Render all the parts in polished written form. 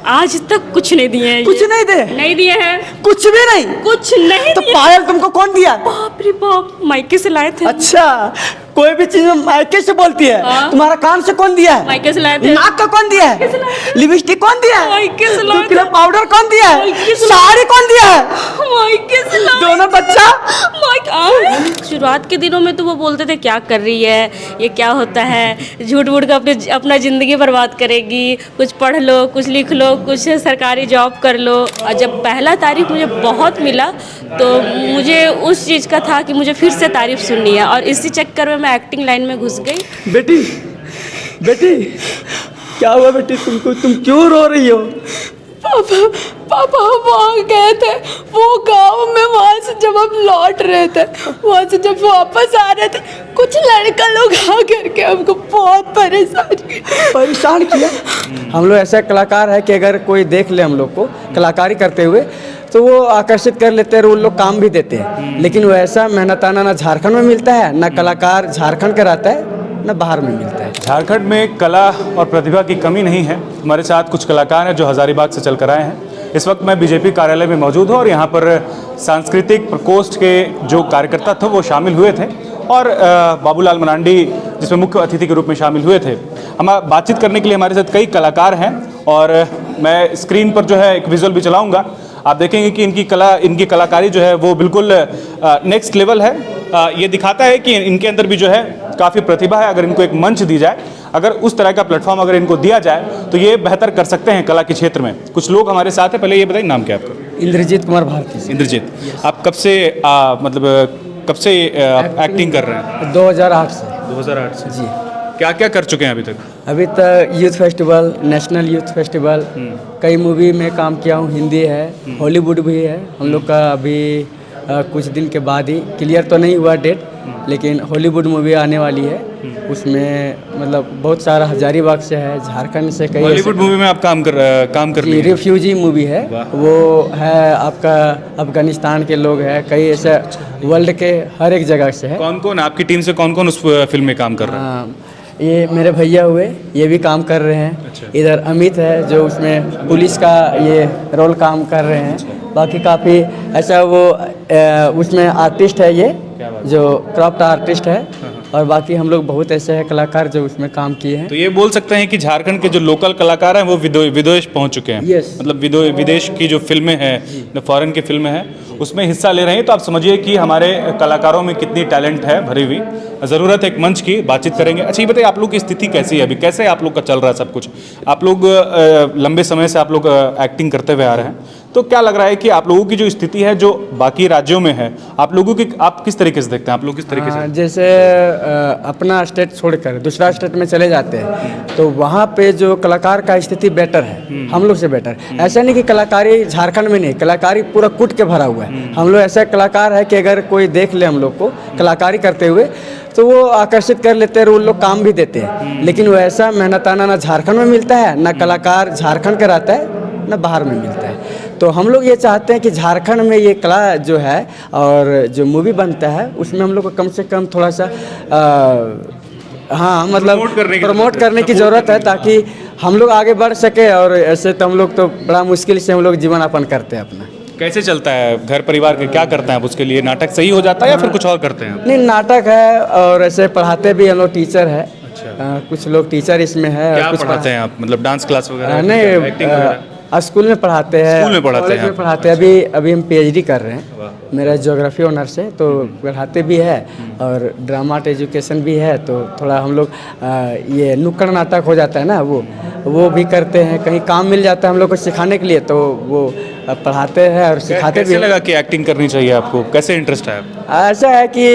आज तक कुछ नहीं दिए हैं। कुछ नहीं दे? नहीं दिए हैं, कुछ भी नहीं? कुछ नहीं तो दिए। पायल तुमको कौन दिया? बाप रे बाप, मायके से लाए थे। अच्छा, कोई भी चीज में मायके से बोलती है। हाँ। तुम्हारा कान से कौन दिया है? मायके से लाए थे। नाक का कौन दिया मायके से लाए है? थे। लिपस्टिक कौन दिया है? मायके से लाए 2 किलो थे। पाउडर कौन दिया है? मायके से लाए साड़ी कौन दिया है? मायके से लाए दोनों बच्चा। शुरुआत के दिनों में तो वो बोलते थे क्या कर रही है, ये क्या होता है, झूठ मूठ का अपना ज़िंदगी बर्बाद करेगी, कुछ पढ़ लो, कुछ लिख लो, कुछ सरकारी जॉब कर लो। और जब पहला तारीफ मुझे बहुत मिला तो मुझे उस चीज़ का था कि मुझे फिर से तारीफ सुननी है, और इसी चक्कर में मैं एक्टिंग लाइन में घुस गई। बेटी, बेटी क्या हुआ बेटी तुमको? तुम क्यों रो रही हो? पापा हम वहाँ गए थे, वो गांव में, वहाँ से जब हम लौट रहे थे, वहाँ से जब वापस आ रहे थे, कुछ लड़का लोग आ करके हमको बहुत परेशान किया। हम लोग ऐसा कलाकार है कि अगर कोई देख ले हम लोग को कलाकारी करते हुए तो वो आकर्षित कर लेते हैं और वो लोग काम भी देते हैं। लेकिन वैसा मेहनताना ना झारखंड में मिलता है, ना कलाकार झारखंड का रहता है, ना बाहर में मिलता है। झारखंड में कला और प्रतिभा की कमी नहीं है। हमारे साथ कुछ कलाकार हैं जो हज़ारीबाग से चल कर आए हैं। इस वक्त मैं बीजेपी कार्यालय में मौजूद हूँ और यहाँ पर सांस्कृतिक प्रकोष्ठ के जो कार्यकर्ता थे वो शामिल हुए थे और बाबूलाल मरांडी जिसमें मुख्य अतिथि के रूप में शामिल हुए थे। हम बातचीत करने के लिए हमारे साथ कई कलाकार हैं और मैं स्क्रीन पर जो है एक विजुअल भी चलाऊँगा। आप देखेंगे कि इनकी कलाकारी जो है वो बिल्कुल नेक्स्ट लेवल है। ये दिखाता है कि इनके अंदर भी जो है काफ़ी प्रतिभा है। अगर इनको एक मंच दी जाए, अगर उस तरह का प्लेटफॉर्म अगर इनको दिया जाए तो ये बेहतर कर सकते हैं कला के क्षेत्र में। कुछ लोग हमारे साथ हैं। पहले ये बताइए नाम क्या है आपका? इंद्रजीत कुमार भारती। इंद्रजीत, आप कब से कब से एक्टिंग कर रहे हैं? 2008 से। 2008 से जी। क्या क्या कर चुके हैं अभी तक? अभी तक youth festival, national youth festival, कई मूवी में काम किया हूँ। हिंदी है, हॉलीवुड भी है हम लोग का। अभी कुछ दिन के बाद ही, क्लियर तो नहीं हुआ डेट, लेकिन हॉलीवुड मूवी आने वाली है। उसमें मतलब बहुत सारा हजारीबाग से है, झारखंड से कई। हॉलीवुड मूवी में आप काम कर रहे हैं? रिफ्यूजी मूवी है वो, है आपका अफगानिस्तान के लोग हैं, कई ऐसे वर्ल्ड के हर एक जगह से है। कौन कौन आपकी टीम से कौन कौन उस फिल्म में काम कर रहा है? ये मेरे भैया हुए, ये भी काम कर रहे हैं। अच्छा। इधर अमित है जो उसमें पुलिस का ये रोल काम कर रहे हैं। बाकी काफ़ी ऐसा वो उसमें आर्टिस्ट है, ये जो क्रॉप्ट आर्टिस्ट है। और बाकी हम लोग बहुत ऐसे हैं कलाकार जो उसमें काम किए हैं। तो ये बोल सकते हैं कि झारखंड के जो लोकल कलाकार हैं वो विदेश पहुंच चुके हैं। Yes। मतलब विदेश की जो फिल्में हैं, फॉरेन की फिल्में हैं, उसमें हिस्सा ले रहे हैं। तो आप समझिए कि हमारे कलाकारों में कितनी टैलेंट है भरी हुई। ज़रूरत है एक मंच की, बातचीत करेंगे। अच्छा ये बताइए, आप लोग की स्थिति कैसी है अभी? कैसे आप लोग का चल रहा है सब कुछ? आप लोग लंबे समय से आप लोग एक्टिंग करते हुए आ रहे हैं, तो क्या लग रहा है कि आप लोगों की जो स्थिति है जो बाकी राज्यों में है, आप लोगों की आप किस तरीके से देखते हैं? आप लोग किस तरीके से? जैसे अपना स्टेट छोड़कर दूसरा स्टेट में चले जाते हैं तो वहाँ पे जो कलाकार का स्थिति बेटर है, हम लोग से बेटर। ऐसा नहीं कि कलाकारी झारखंड में नहीं, कलाकारी पूरा कूट के भरा हुआ है। हम लोग ऐसा कलाकार है कि अगर कोई देख ले हम लोग को कलाकारी करते हुए तो वो आकर्षित कर लेते हैं और वो लोग काम भी देते हैं। लेकिन वैसा मेहनताना ना झारखंड में मिलता है, ना कलाकार झारखंड का रहता है, ना बाहर में मिलता है। तो हम लोग ये चाहते हैं कि झारखंड में ये कला जो है और जो मूवी बनता है उसमें हम लोग को कम से कम थोड़ा सा हाँ मतलब प्रमोट करने की ज़रूरत है, ताकि हम लोग आगे बढ़ सके। और ऐसे तो हम लोग तो बड़ा मुश्किल से हम लोग जीवन यापन करते हैं अपना। कैसे चलता है घर परिवार के? क्या करते हैं आप उसके लिए? नाटक सही हो जाता है या फिर कुछ और करते हैं? नहीं, नाटक है और ऐसे पढ़ाते भी हम लोग, टीचर है। कुछ लोग टीचर इसमें है। क्या कुछ पढ़ाते हैं आप? मतलब डांस क्लास वगैरह? नहीं, स्कूल में पढ़ाते हैं। स्कूल में पढ़ाते हैं? पढ़ाते हैं। अभी हम PhD कर रहे हैं। मेरा ज्योग्राफी ऑनर्स है, तो पढ़ाते भी है और ड्रामा एजुकेशन भी है। तो थोड़ा हम लोग ये नुक्कड़ नाटक हो जाता है ना, वो भी करते हैं। कहीं काम मिल जाता है हम लोग को सिखाने के लिए तो वो पढ़ाते हैं और सिखाते भी। कैसे लगा कि एक्टिंग करनी चाहिए आपको? कैसे इंटरेस्ट है? ऐसा है कि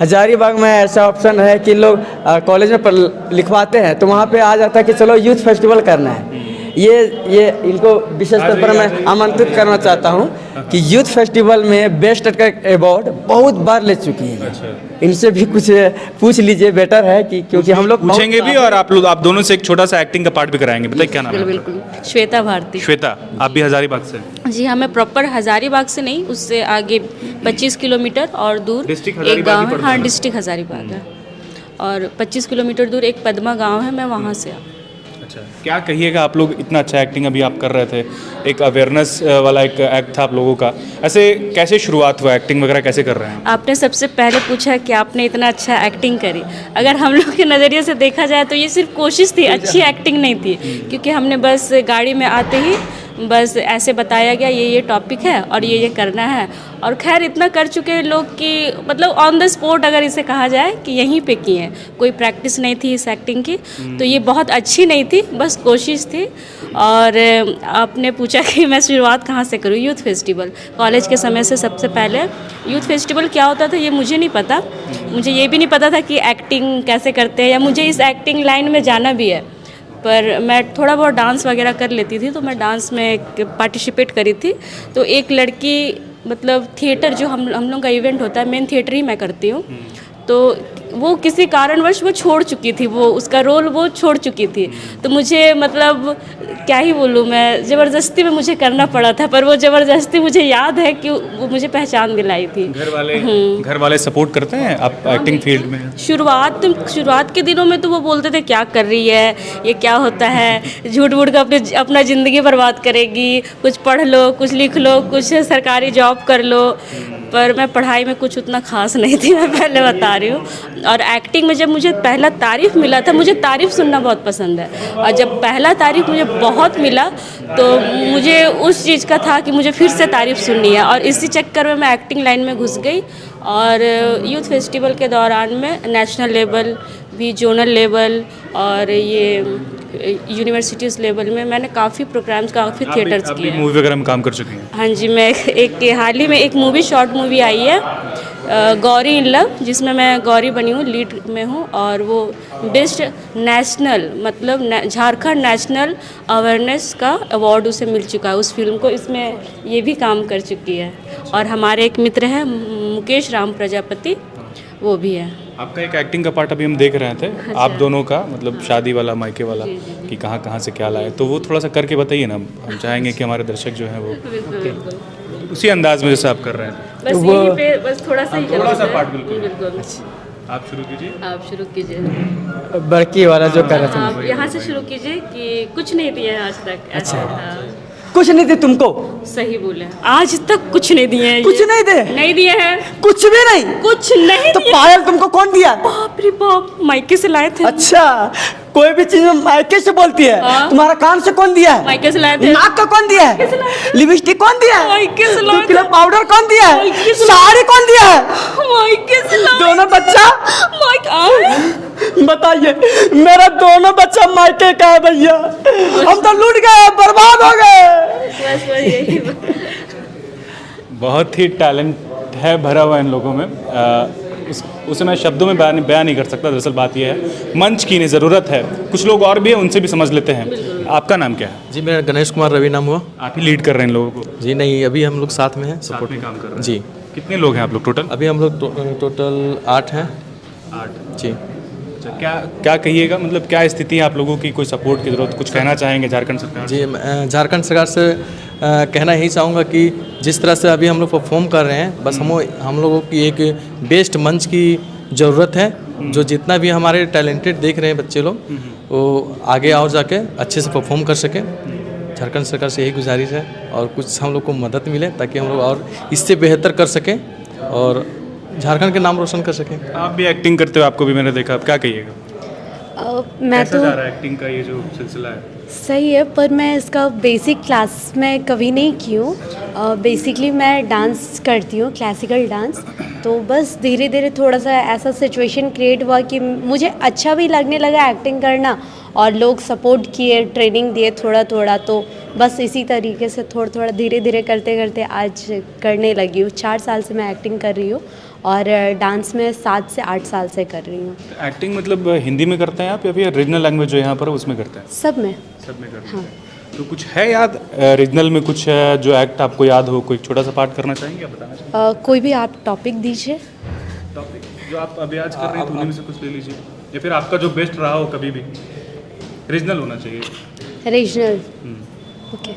हजारीबाग में ऐसा ऑप्शन है कि लोग कॉलेज में लिखवाते हैं तो वहाँ पे आ जाता है कि चलो यूथ फेस्टिवल करना है। ये इनको विशेष तौर पर मैं आमंत्रित करना चाहता हूँ कि यूथ फेस्टिवल में बेस्ट का अवार्ड बहुत बार ले चुकी है। इनसे भी कुछ पूछ लीजिए, बेटर है कि क्योंकि हम लोग पूछेंगे भी और आप दोनों से एक छोटा सा एक्टिंग का पार्ट भी कराएंगे। बताइए क्या नाम है? बिल्कुल, श्वेता भारती। श्वेता, आप भी हजारीबाग से? जी हाँ, मैं प्रॉपर हजारीबाग से नहीं, उससे आगे 25 किलोमीटर और दूर डिस्ट्रिक्ट एक हजारीबाग ही गाँव है। पड़ता हाँ, है? डिस्ट्रिक्ट हजारीबाग है। और 25 किलोमीटर दूर एक पद्मा गांव है, मैं वहाँ से। अच्छा, अच्छा, क्या कहिएगा, आप लोग इतना अच्छा एक्टिंग अभी आप कर रहे थे, एक अवेयरनेस वाला एक एक्ट था आप लोगों का, ऐसे कैसे शुरुआत हुआ, एक्टिंग वगैरह कैसे कर रहे हैं? आपने सबसे पहले पूछा कि आपने इतना अच्छा एक्टिंग करी। अगर हम लोग के नज़रिए से देखा जाए तो ये सिर्फ कोशिश थी, अच्छी एक्टिंग नहीं थी, क्योंकि हमने बस गाड़ी में आते ही बस ऐसे बताया गया ये टॉपिक है और ये करना है। और खैर इतना कर चुके हैं लोग कि मतलब ऑन द स्पॉट अगर इसे कहा जाए कि यहीं पे किए हैं, कोई प्रैक्टिस नहीं थी इस एक्टिंग की, तो ये बहुत अच्छी नहीं थी, बस कोशिश थी। और आपने पूछा कि मैं शुरुआत कहाँ से करूँ, यूथ फेस्टिवल कॉलेज के समय से सबसे पहले यूथ फेस्टिवल क्या होता था ये मुझे नहीं पता, मुझे ये भी नहीं पता था कि एक्टिंग कैसे करते हैं या मुझे इस एक्टिंग लाइन में जाना भी है। पर मैं थोड़ा बहुत डांस वगैरह कर लेती थी, तो मैं डांस में पार्टिसिपेट करी थी। तो एक लड़की मतलब थिएटर जो हम लोग का इवेंट होता है, मेन थिएटर ही मैं करती हूँ, तो वो किसी कारणवश वो छोड़ चुकी थी, वो उसका रोल वो छोड़ चुकी थी। तो मुझे मतलब क्या ही बोलूँ मैं, ज़बरदस्ती में मुझे करना पड़ा था, पर वो ज़बरदस्ती मुझे याद है कि वो मुझे पहचान दिलाई थी। घर वाले सपोर्ट करते हैं आप एक्टिंग फील्ड में? शुरुआत के दिनों में तो वो बोलते थे क्या कर रही है, ये क्या होता है, झूठ मूठ का अपना ज़िंदगी बर्बाद करेगी, कुछ पढ़ लो, कुछ लिख लो, कुछ सरकारी जॉब कर लो। पर मैं पढ़ाई में कुछ उतना खास नहीं थी, मैं पहले बता रही हूँ। और एक्टिंग में जब मुझे पहला तारीफ़ मिला था, मुझे तारीफ़ सुनना बहुत पसंद है, और जब पहला तारीफ़ मुझे बहुत मिला तो मुझे उस चीज़ का था कि मुझे फिर से तारीफ़ सुननी है, और इसी चक्कर में मैं एक्टिंग लाइन में घुस गई। और यूथ फेस्टिवल के दौरान में नेशनल लेवल भी, जोनल लेवल और ये यूनिवर्सिटीज़ लेवल में मैंने काफ़ी प्रोग्राम्स, काफ़ी थिएटर्स किए हैं। मूवी वगैरह में काम कर चुके हैं? हाँ जी, मैं एक हाल ही में एक मूवी, शॉर्ट मूवी आई है गौरी इन लव, जिसमें मैं गौरी बनी हूँ, लीड में हूँ, और वो बेस्ट नेशनल मतलब झारखंड नेशनल अवेयरनेस का अवार्ड उसे मिल चुका है उस फिल्म को, इसमें ये भी काम कर चुकी है। और हमारे एक मित्र हैं मुकेश राम प्रजापति, वो भी है। आपका एक एक्टिंग का पार्ट अभी हम देख रहे थे, आप दोनों का मतलब शादी वाला, मायके वाला, कि कहाँ कहाँ से क्या लाए, तो वो थोड़ा सा करके बताइए ना, हम चाहेंगे कि हमारे दर्शक जो हैं वो उसी अंदाज में जैसे आप कर रहे हैं। बस यहीं पे बस थोड़ा सा पार्ट बिल्कुल। आप शुरू कीजिए। आप शुरू कीजिए। बड़की वाला जो कर रहे थे। आप यहाँ से शुरू कीजिए कि कुछ नहीं दिया है आज तक। अच्छा। हाँ, कुछ नहीं दे तुमको? सही बोले, आज तक कुछ नहीं दिए हैं। कुछ नहीं दे? नहीं दिए हैं, कुछ भी नहीं? कुछ नहीं तो दिए। पायल तुमको कौन दिया? बाप रे बाप, मायके से लाए थे। अच्छा, कोई भी चीज मायके से बोलती है। हाँ। तुम्हारा कान से कौन दिया है? मायके से लाए थे। नाक का कौन दिया है? लिपस्टिक कौन दिया है? मायके से लाए 2 किलो पाउडर कौन दिया है? मायके से साड़ी कौन दिया है? मायके से लाए। दोनों बच्चा? बताइए, मेरा दोनों बच्चा मायके का है भैया, हम तो लूट गए, बर्बाद हो गए। बस यही बहुत ही टैलेंट है भरा हुआ इन लोगों में, उसे मैं शब्दों में बयान नहीं कर सकता। दरअसल बात यह है, मंच की नहीं ज़रूरत है, कुछ लोग और भी हैं, उनसे भी समझ लेते हैं। आपका नाम क्या है? जी, मेरा गणेश कुमार रवि नाम हुआ। आप ही लीड कर रहे हैं इन लोगों को? जी नहीं, अभी हम लोग साथ में हैं, साथ सपोर्ट में काम कर रहे हैं? जी। कितने लोग हैं आप लोग टोटल? अभी हम लोग टोटल 8 हैं। 8। जी। अच्छा, क्या कहिएगा, मतलब क्या स्थिति है आप लोगों की, कोई सपोर्ट की ज़रूरत, कुछ कहना चाहेंगे झारखंड सरकार? जी, झारखंड सरकार से कहना यही चाहूँगा कि जिस तरह से अभी हम लोग परफॉर्म कर रहे हैं, बस हम लोगों की एक बेस्ट मंच की ज़रूरत है। जो जितना भी हमारे टैलेंटेड देख रहे हैं बच्चे लोग, वो आगे और जाके अच्छे से परफॉर्म कर सकें। झारखंड सरकार से यही गुजारिश है, और कुछ हम लोग को मदद मिले ताकि हम लोग और इससे बेहतर कर सकें और झारखंड के नाम रोशन कर सकें। आप भी एक्टिंग करते हो, आपको भी मैंने देखा, आप क्या कहिएगा? मैं कैसा तो जा रहा है एक्टिंग का ये जो सिलसिला है? सही है, पर मैं इसका बेसिक क्लास में कभी नहीं की हूँ। बेसिकली मैं डांस करती हूँ, क्लासिकल डांस। तो बस धीरे धीरे थोड़ा सा ऐसा सिचुएशन क्रिएट हुआ कि मुझे अच्छा भी लगने लगा एक्टिंग करना, और लोग सपोर्ट किए, ट्रेनिंग दिए थोड़ा थोड़ा। तो बस इसी तरीके से थोड़ा थोड़ा धीरे धीरे करते करते आज करने लगी हूँ। 4 साल से मैं एक्टिंग कर रही हूँ, और डांस में 7 से 8 साल से कर रही हूँ। एक्टिंग मतलब हिंदी में करते हैं आप, या फिर रीजनल लैंग्वेज जो यहाँ पर है उसमें करते हैं? सब में। सब में करते हाँ। हैं। तो कुछ है याद रीजनल में, कुछ है जो एक्ट आपको याद हो, कोई छोटा सा पार्ट करना चाहेंगे, आप बताना चाहेंगे? कोई भी आप टॉपिक दीजिए। टॉपिक जो आप अभी आज कर रहे हैं, उन्हीं में से कुछ ले लीजिए, या फिर आपका जो बेस्ट रहा हो कभी भी। रीजनल होना चाहिए। Regional, okay.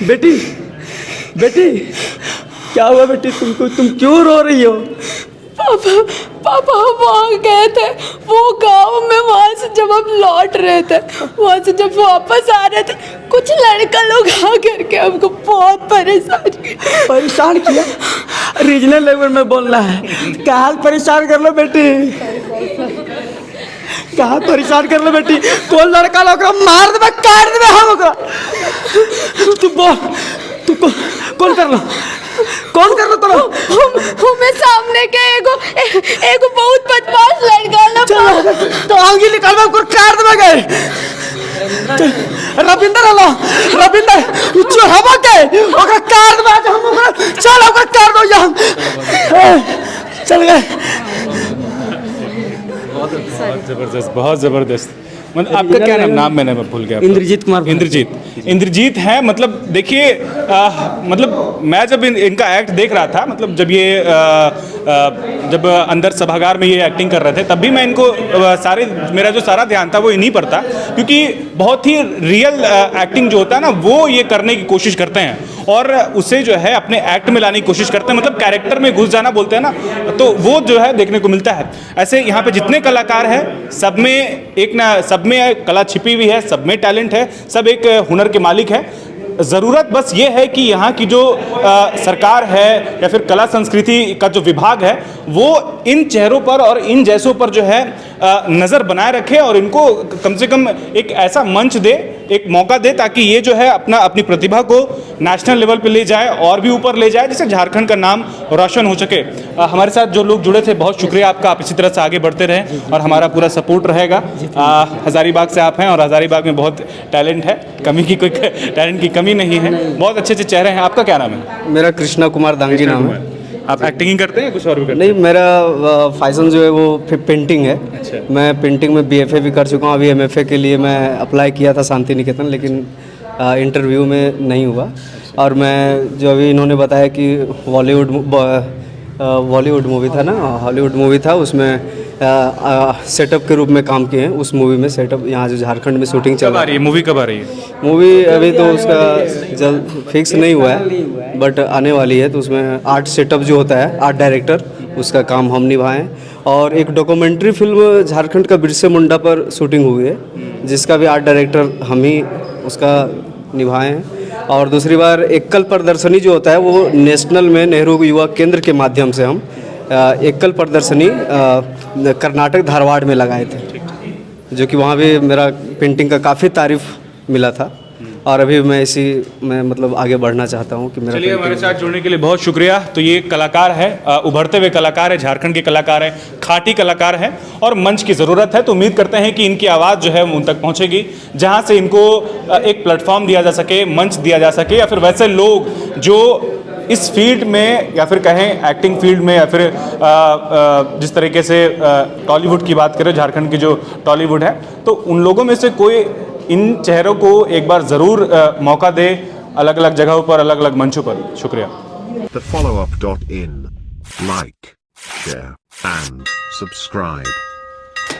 बेटी बेटी क्या हुआ बेटी तुमको, तुम क्यों रो रही हो? पापा हम वहाँ गए थे वो गांव में, वहाँ से जब हम लौट रहे थे, वहाँ से जब वापस आ रहे थे, कुछ लड़का लोग आ करके हमको बहुत परेशान किया? रीजनल लेवल में बोलना है, कहाँ परेशान कर लो बेटी, कहाँ परेशान कर लो बेटी। कौन लड़का लोग मार दे, काट दे हम ओकरा। तू बोल, तू कौन कर लो, कौन कर लो? तो हमें सामने के एगो बहुत बदमाश लड़का ना, तो आंगी निकाल में उसको काट दे गए। रविंदर हेलो, रविंदर जो हवा के ओकरा काट दे, हम ओकरा चल ओकरा काट दो यहाँ, चल गए। बहुत ज़बरदस्त, बहुत ज़बरदस्त। मतलब आपका क्या नाम मैंने भूल गया। इंद्रजीत कुमार। इंद्रजीत है। मतलब देखिए, मतलब मैं जब इनका एक्ट देख रहा था, मतलब जब ये जब अंदर सभागार में ये एक्टिंग कर रहे थे, तब भी मैं इनको मेरा जो सारा ध्यान था वो इन्हीं पर था, क्योंकि बहुत ही रियल एक्टिंग जो होता है ना, वो ये करने की कोशिश करते हैं और उसे जो है अपने एक्ट में लाने की कोशिश करते हैं, मतलब कैरेक्टर में घुस जाना बोलते हैं ना, तो वो जो है देखने को मिलता है। ऐसे यहाँ पे जितने कलाकार हैं, सब में कला छिपी हुई है, सब में टैलेंट है, सब एक हुनर के मालिक है। ज़रूरत बस ये है कि यहाँ की जो सरकार है या फिर कला संस्कृति का जो विभाग है, वो इन चेहरों पर और इन जैसों पर जो है नज़र बनाए रखे और इनको कम से कम एक ऐसा मंच दे, एक मौका दे, ताकि ये जो है अपनी प्रतिभा को नेशनल लेवल पे ले जाए और भी ऊपर ले जाए, जिससे झारखंड का नाम रोशन हो सके। हमारे साथ जो लोग जुड़े थे, बहुत शुक्रिया आपका, आप इसी तरह से आगे बढ़ते रहें और हमारा पूरा सपोर्ट रहेगा। हज़ारीबाग से आप हैं और हज़ारीबाग में बहुत टैलेंट है, टैलेंट की कमी नहीं है, बहुत अच्छे अच्छे चेहरे हैं। आपका क्या नाम है? मेरा कृष्णा कुमार दांगी नाम है। आप एक्टिंग ही करते हैं, कुछ और भी करते नहीं, मेरा फैशन जो है वो पेंटिंग है। अच्छा। मैं पेंटिंग में BFA भी कर चुका हूँ। अभी MFA के लिए मैं अप्लाई किया था शांति निकेतन, लेकिन इंटरव्यू में नहीं हुआ। और मैं जो अभी इन्होंने बताया कि बॉलीवुड मूवी था ना, हॉलीवुड मूवी था, उसमें सेटअप के रूप में काम किए हैं। उस मूवी में सेटअप, यहाँ जो झारखंड में शूटिंग चल रही है। मूवी कब आ रही है? मूवी अभी तो उसका जल्द फिक्स नहीं हुआ है, बट आने वाली है। तो उसमें आर्ट सेटअप जो होता है, आर्ट डायरेक्टर, उसका काम हम निभाएं। और एक डॉक्यूमेंट्री फिल्म झारखंड का बिरसे मुंडा पर शूटिंग हुई है, जिसका भी आर्ट डायरेक्टर हम ही उसका निभाए हैं। और दूसरी बार एकल प्रदर्शनी जो होता है, वो नेशनल में नेहरू युवा केंद्र के माध्यम से हम एकल प्रदर्शनी कर्नाटक धारवाड़ में लगाए थे, जो कि वहाँ भी मेरा पेंटिंग का काफ़ी तारीफ मिला था। और अभी मैं इसी में मतलब आगे बढ़ना चाहता हूँ कि मेरा। चलिए, हमारे साथ जुड़ने के लिए बहुत शुक्रिया। तो ये कलाकार है, उभरते हुए कलाकार है, झारखंड के कलाकार है, खाटी कलाकार है और मंच की ज़रूरत है। तो उम्मीद करते हैं कि इनकी आवाज़ जो है उन तक पहुँचेगी, जहाँ से इनको एक प्लेटफॉर्म दिया जा सके, मंच दिया जा सके, या फिर वैसे लोग जो इस फील्ड में या फिर कहें एक्टिंग फील्ड में या फिर जिस तरीके से टॉलीवुड की बात करें, झारखंड की जो टॉलीवुड है, तो उन लोगों में से कोई इन चेहरों को एक बार ज़रूर मौका दे, अलग अलग जगहों पर, अलग अलग मंचों पर। शुक्रिया। TheFollowUp.in. Like, share, and subscribe.